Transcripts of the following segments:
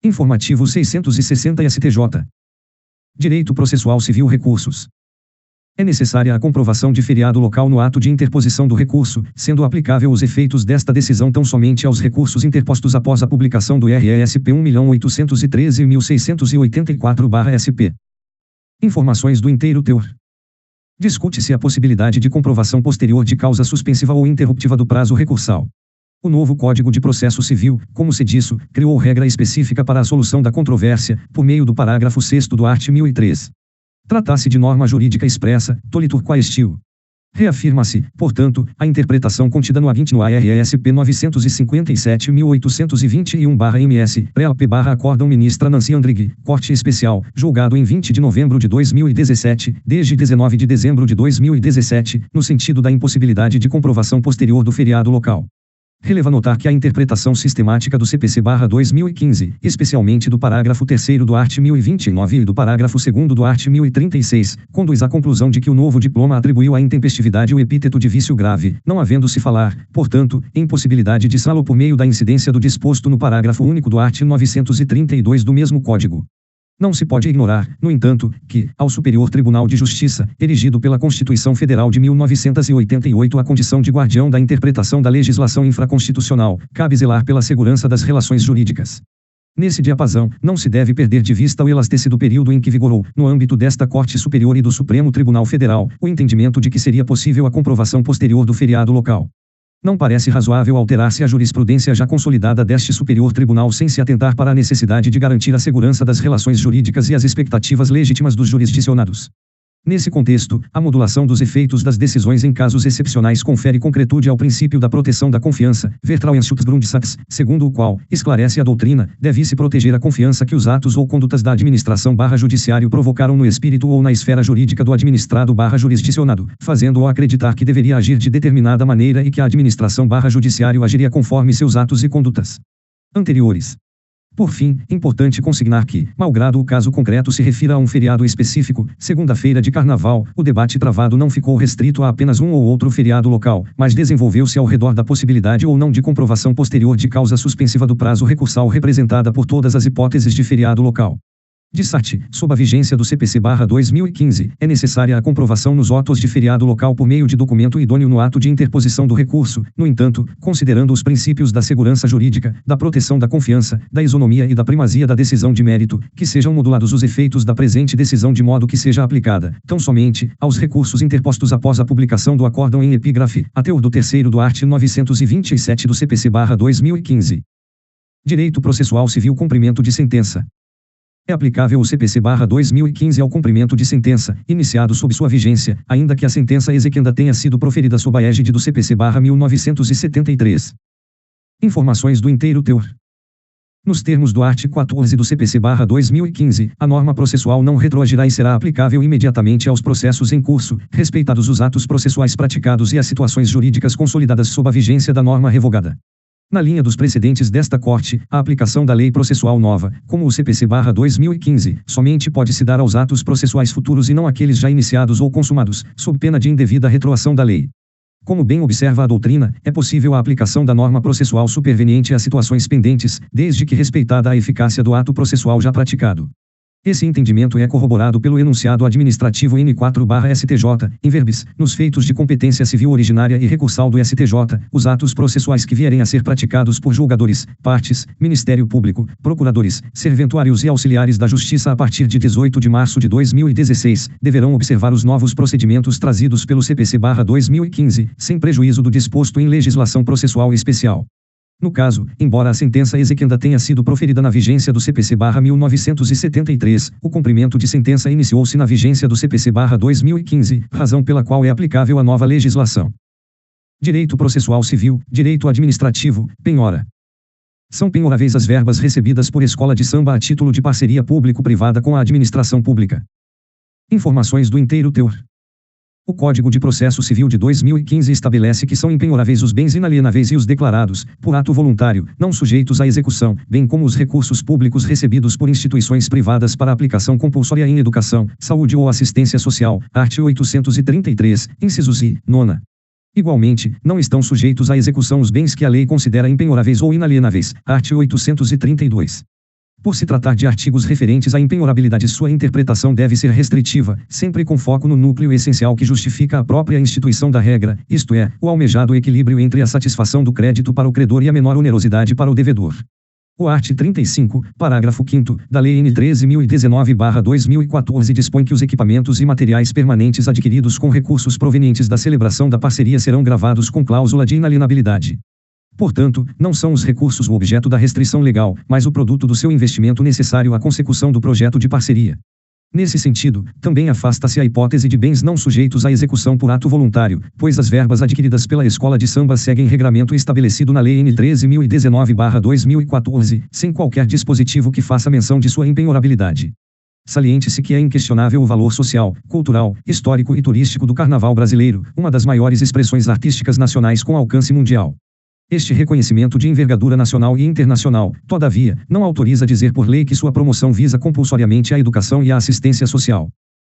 Informativo 660 STJ. Direito processual civil recursos. É necessária a comprovação de feriado local no ato de interposição do recurso, sendo aplicável os efeitos desta decisão tão somente aos recursos interpostos após a publicação do RESP 1.813.684/SP. Informações do inteiro teor. Discute-se a possibilidade de comprovação posterior de causa suspensiva ou interruptiva do prazo recursal. O novo Código de Processo Civil, como se disso, criou regra específica para a solução da controvérsia, por meio do parágrafo 6º do art. 1003. Trata-se de norma jurídica expressa, tolitur quaestio. Reafirma-se, portanto, a interpretação contida no A20 no ARESP 957.821/MS, Pré-AP/Acórdão Ministra Nancy Andrighi, Corte Especial, julgado em 20 de novembro de 2017, desde 19 de dezembro de 2017, no sentido da impossibilidade de comprovação posterior do feriado local. Releva notar que a interpretação sistemática do CPC/2015, especialmente do parágrafo 3º do art. 1029 e do parágrafo 2º do art. 1036, conduz à conclusão de que o novo diploma atribuiu à intempestividade o epíteto de vício grave, não havendo-se falar, portanto, em possibilidade de salo por meio da incidência do disposto no parágrafo único do art. 932 do mesmo Código. Não se pode ignorar, no entanto, que, ao Superior Tribunal de Justiça, erigido pela Constituição Federal de 1988 a condição de guardião da interpretação da legislação infraconstitucional, cabe zelar pela segurança das relações jurídicas. Nesse diapasão, não se deve perder de vista o elastecido período em que vigorou, no âmbito desta Corte Superior e do Supremo Tribunal Federal, o entendimento de que seria possível a comprovação posterior do feriado local. Não parece razoável alterar-se a jurisprudência já consolidada deste Superior Tribunal sem se atentar para a necessidade de garantir a segurança das relações jurídicas e as expectativas legítimas dos jurisdicionados. Nesse contexto, a modulação dos efeitos das decisões em casos excepcionais confere concretude ao princípio da proteção da confiança, Vertrauenschutzgrundsatz, segundo o qual, esclarece a doutrina, deve-se proteger a confiança que os atos ou condutas da administração/judiciário provocaram no espírito ou na esfera jurídica do administrado/jurisdicionado, fazendo-o acreditar que deveria agir de determinada maneira e que a administração/judiciário agiria conforme seus atos e condutas anteriores. Por fim, importante consignar que, malgrado o caso concreto se refira a um feriado específico, segunda-feira de carnaval, o debate travado não ficou restrito a apenas um ou outro feriado local, mas desenvolveu-se ao redor da possibilidade ou não de comprovação posterior de causa suspensiva do prazo recursal representada por todas as hipóteses de feriado local. Dissarte, sob a vigência do CPC/2015, é necessária a comprovação nos autos de feriado local por meio de documento idôneo no ato de interposição do recurso, no entanto, considerando os princípios da segurança jurídica, da proteção da confiança, da isonomia e da primazia da decisão de mérito, que sejam modulados os efeitos da presente decisão de modo que seja aplicada, tão somente, aos recursos interpostos após a publicação do acórdão em epígrafe, a teor do 3º do art. 927 do CPC/2015. Direito processual civil cumprimento de sentença. É aplicável o CPC/2015 ao cumprimento de sentença, iniciado sob sua vigência, ainda que a sentença exequenda tenha sido proferida sob a égide do CPC/1973. Informações do inteiro teor. Nos termos do art. 14 do CPC/2015, a norma processual não retroagirá e será aplicável imediatamente aos processos em curso, respeitados os atos processuais praticados e as situações jurídicas consolidadas sob a vigência da norma revogada. Na linha dos precedentes desta Corte, a aplicação da lei processual nova, como o CPC/2015, somente pode se dar aos atos processuais futuros e não àqueles já iniciados ou consumados, sob pena de indevida retroação da lei. Como bem observa a doutrina, é possível a aplicação da norma processual superveniente a situações pendentes, desde que respeitada a eficácia do ato processual já praticado. Esse entendimento é corroborado pelo enunciado administrativo N4/STJ, in verbis, nos feitos de competência civil originária e recursal do STJ, os atos processuais que vierem a ser praticados por julgadores, partes, Ministério Público, procuradores, serventuários e auxiliares da Justiça a partir de 18 de março de 2016, deverão observar os novos procedimentos trazidos pelo CPC/2015, sem prejuízo do disposto em legislação processual especial. No caso, embora a sentença exequenda tenha sido proferida na vigência do CPC/1973, o cumprimento de sentença iniciou-se na vigência do CPC/2015, razão pela qual é aplicável a nova legislação. Direito processual civil, direito administrativo, penhora. São penhoráveis as verbas recebidas por escola de samba a título de parceria público-privada com a administração pública. Informações do inteiro teor. O Código de Processo Civil de 2015 estabelece que são impenhoráveis os bens inalienáveis e os declarados, por ato voluntário, não sujeitos à execução, bem como os recursos públicos recebidos por instituições privadas para aplicação compulsória em educação, saúde ou assistência social, art. 833, incisos I, nona. Igualmente, não estão sujeitos à execução os bens que a lei considera impenhoráveis ou inalienáveis, art. 832. Por se tratar de artigos referentes à impenhorabilidade, sua interpretação deve ser restritiva, sempre com foco no núcleo essencial que justifica a própria instituição da regra, isto é, o almejado equilíbrio entre a satisfação do crédito para o credor e a menor onerosidade para o devedor. O art. 35, parágrafo 5º, da Lei N. 13.019/2014 dispõe que os equipamentos e materiais permanentes adquiridos com recursos provenientes da celebração da parceria serão gravados com cláusula de inalienabilidade. Portanto, não são os recursos o objeto da restrição legal, mas o produto do seu investimento necessário à consecução do projeto de parceria. Nesse sentido, também afasta-se a hipótese de bens não sujeitos à execução por ato voluntário, pois as verbas adquiridas pela escola de samba seguem regramento estabelecido na Lei N. 13.019/2014, sem qualquer dispositivo que faça menção de sua impenhorabilidade. Saliente-se que é inquestionável o valor social, cultural, histórico e turístico do carnaval brasileiro, uma das maiores expressões artísticas nacionais com alcance mundial. Este reconhecimento de envergadura nacional e internacional, todavia, não autoriza dizer por lei que sua promoção visa compulsoriamente a educação e a assistência social.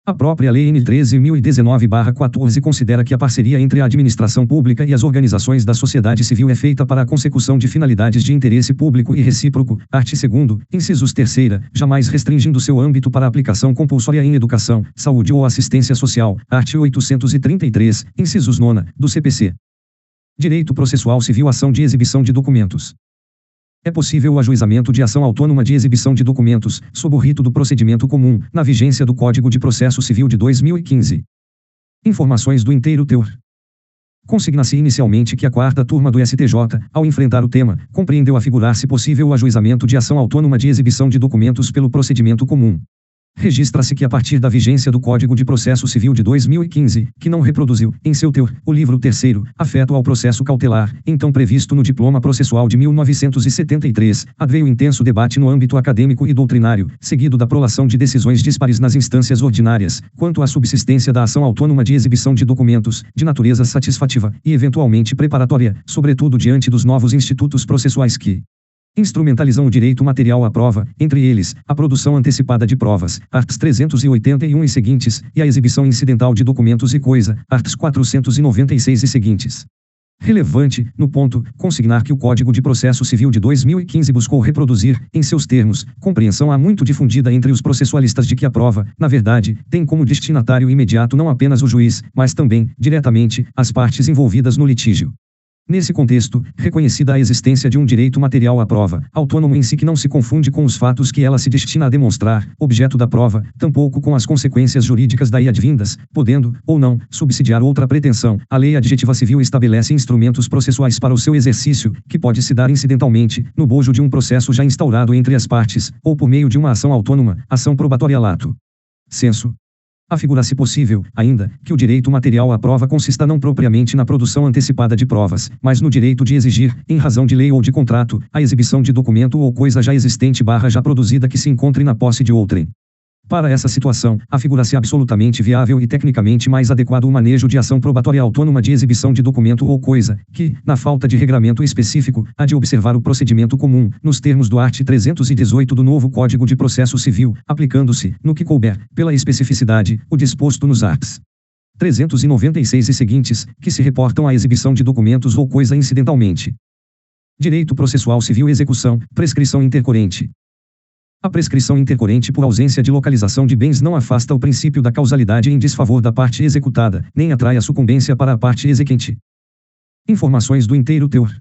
A própria Lei N. 13.019/14 considera que a parceria entre a administração pública e as organizações da sociedade civil é feita para a consecução de finalidades de interesse público e recíproco, art. 2º, incisos 3ª, jamais restringindo seu âmbito para aplicação compulsória em educação, saúde ou assistência social, art. 833, incisos 9, do CPC. Direito processual civil. Ação de exibição de documentos. É possível o ajuizamento de ação autônoma de exibição de documentos, sob o rito do procedimento comum, na vigência do Código de Processo Civil de 2015. Informações do inteiro teor. Consigna-se inicialmente que a 4ª turma do STJ, ao enfrentar o tema, compreendeu afigurar-se possível o ajuizamento de ação autônoma de exibição de documentos pelo procedimento comum. Registra-se que a partir da vigência do Código de Processo Civil de 2015, que não reproduziu, em seu teor, o livro 3º, afeto ao processo cautelar, então previsto no Diploma Processual de 1973, adveio intenso debate no âmbito acadêmico e doutrinário, seguido da prolação de decisões dispares nas instâncias ordinárias, quanto à subsistência da ação autônoma de exibição de documentos, de natureza satisfativa, e eventualmente preparatória, sobretudo diante dos novos institutos processuais que instrumentalizam o direito material à prova, entre eles, a produção antecipada de provas, arts. 381 e seguintes, e a exibição incidental de documentos e coisa, arts. 496 e seguintes. Relevante, no ponto, consignar que o Código de Processo Civil de 2015 buscou reproduzir, em seus termos, compreensão há muito difundida entre os processualistas de que a prova, na verdade, tem como destinatário imediato não apenas o juiz, mas também, diretamente, as partes envolvidas no litígio. Nesse contexto, reconhecida a existência de um direito material à prova, autônomo em si que não se confunde com os fatos que ela se destina a demonstrar, objeto da prova, tampouco com as consequências jurídicas daí advindas, podendo, ou não, subsidiar outra pretensão, a lei adjetiva civil estabelece instrumentos processuais para o seu exercício, que pode se dar incidentalmente, no bojo de um processo já instaurado entre as partes, ou por meio de uma ação autônoma, ação probatória lato sensu. Afigura-se possível, ainda, que o direito material à prova consista não propriamente na produção antecipada de provas, mas no direito de exigir, em razão de lei ou de contrato, a exibição de documento ou coisa já existente já produzida que se encontre na posse de outrem. Para essa situação, afigura-se absolutamente viável e tecnicamente mais adequado o manejo de ação probatória autônoma de exibição de documento ou coisa, que, na falta de regramento específico, há de observar o procedimento comum, nos termos do art. 318 do novo Código de Processo Civil, aplicando-se, no que couber, pela especificidade, o disposto nos arts. 396 e seguintes, que se reportam à exibição de documentos ou coisa incidentalmente. Direito processual civil. Execução, prescrição intercorrente. A prescrição intercorrente por ausência de localização de bens não afasta o princípio da causalidade em desfavor da parte executada, nem atrai a sucumbência para a parte exequente. Informações do inteiro teor.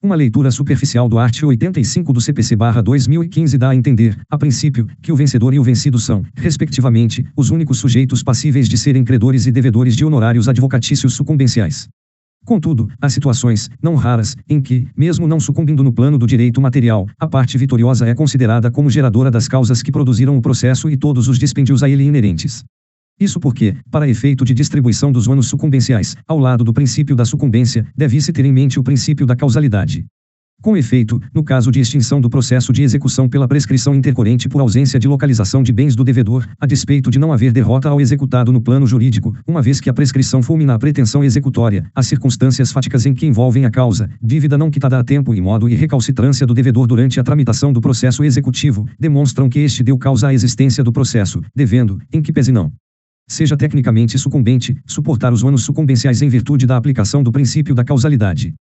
Uma leitura superficial do art. 85 do CPC/2015 dá a entender, a princípio, que o vencedor e o vencido são, respectivamente, os únicos sujeitos passíveis de serem credores e devedores de honorários advocatícios sucumbenciais. Contudo, há situações, não raras, em que, mesmo não sucumbindo no plano do direito material, a parte vitoriosa é considerada como geradora das causas que produziram o processo e todos os dispêndios a ele inerentes. Isso porque, para efeito de distribuição dos ônus sucumbenciais, ao lado do princípio da sucumbência, deve-se ter em mente o princípio da causalidade. Com efeito, no caso de extinção do processo de execução pela prescrição intercorrente por ausência de localização de bens do devedor, a despeito de não haver derrota ao executado no plano jurídico, uma vez que a prescrição fulmina a pretensão executória, as circunstâncias fáticas em que envolvem a causa, dívida não quitada a tempo e modo e recalcitrância do devedor durante a tramitação do processo executivo, demonstram que este deu causa à existência do processo, devendo, em que pese não seja tecnicamente sucumbente, suportar os ônus sucumbenciais em virtude da aplicação do princípio da causalidade.